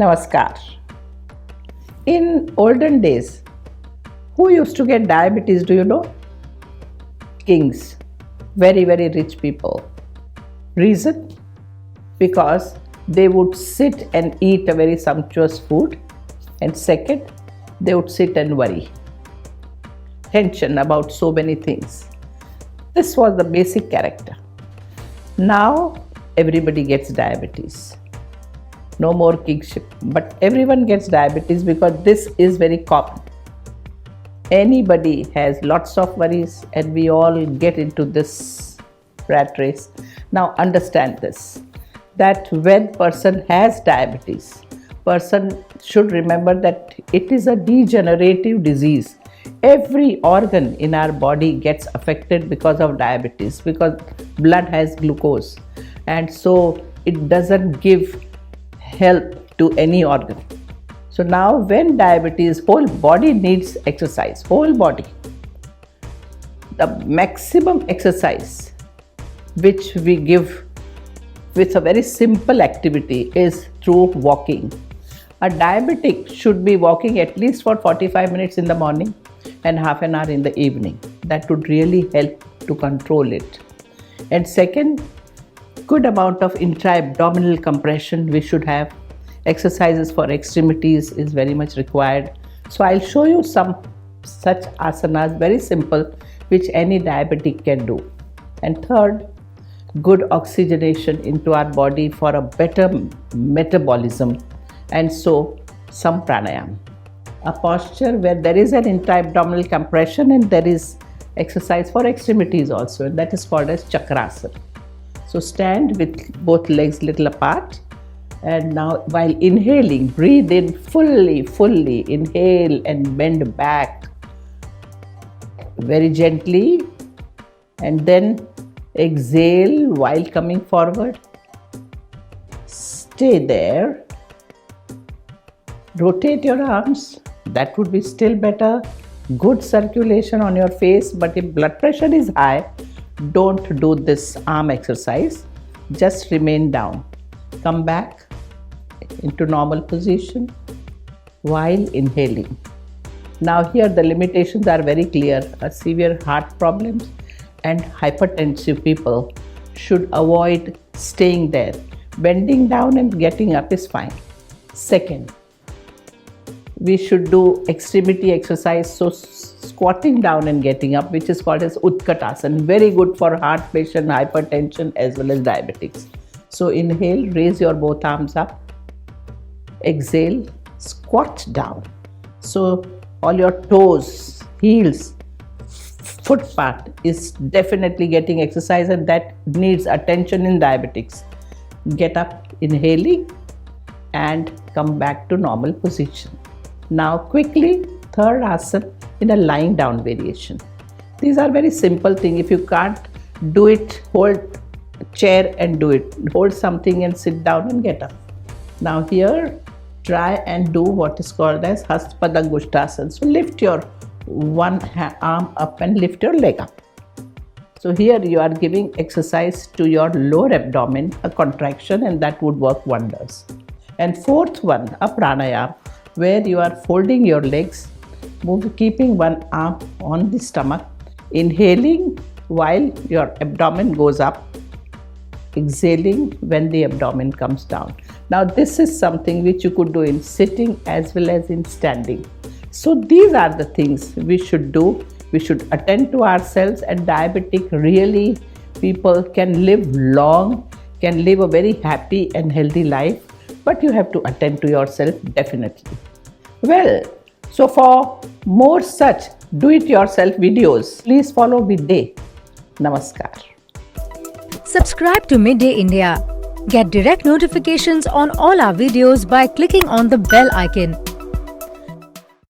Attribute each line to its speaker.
Speaker 1: Namaskar. In olden days, who used to get diabetes, do you know? Kings, very, very rich people. Reason? Because they would sit and eat a very sumptuous food, and second, they would sit and worry. Tension about so many things. This was the basic character. Now, everybody gets diabetes. No more kingship, but everyone gets diabetes because this is very common. Anybody has lots of worries and we all get into this rat race. Now understand this, that when person has diabetes, person should remember that it is a degenerative disease. Every organ in our body gets affected because of diabetes, because blood has glucose, and so it doesn't give help to any organ. So now when diabetes, whole body needs exercise, whole body. The maximum exercise which we give with a very simple activity is through walking. A diabetic should be walking at least for 45 minutes in the morning and half an hour in the evening. That would really help to control it. And second, good amount of intra-abdominal compression we should have. Exercises for extremities is very much required. So I'll show you some such asanas, very simple, which any diabetic can do. And third, good oxygenation into our body for a better metabolism, and so some pranayam. A posture where there is an intra-abdominal compression and there is exercise for extremities also, and that is called as chakrasana. So stand with both legs little apart, and now while inhaling, breathe in fully, inhale and bend back very gently, and then exhale while coming forward. Stay there. Rotate your arms, that would be still better. Good circulation on your face, but if blood pressure is high, don't do this arm exercise. Just remain down. Come back into normal position while inhaling. Now here the limitations are very clear. A severe heart problems and hypertensive people should avoid staying there. Bending down and getting up is fine. Second, we should do extremity exercise, so squatting down and getting up, which is called as Utkatasana, very good for heart patient, hypertension as well as diabetics. So inhale, raise your both arms up. Exhale, squat down. So all your toes, heels, foot part is definitely getting exercise, and that needs attention in diabetics. Get up, inhaling, and come back to normal position. Now quickly, third asana in a lying down variation. These are very simple things. If you can't do it, hold a chair and do it. Hold something and sit down and get up. Now here, try and do what is called as Hastpadangusthasana. So lift your one arm up and lift your leg up. So here you are giving exercise to your lower abdomen, a contraction, and that would work wonders. And fourth one, a pranayama, where you are folding your legs, keeping one arm on the stomach, inhaling while your abdomen goes up, exhaling when the abdomen comes down. Now this is something which you could do in sitting as well as in standing. So these are the things we should do. We should attend to ourselves, and diabetic really people can live long, can live a very happy and healthy life, but you have to attend to yourself definitely. Well, so for more such do-it-yourself videos, please follow Midday. Namaskar.
Speaker 2: Subscribe to Midday India. Get direct notifications on all our videos by clicking on the bell icon.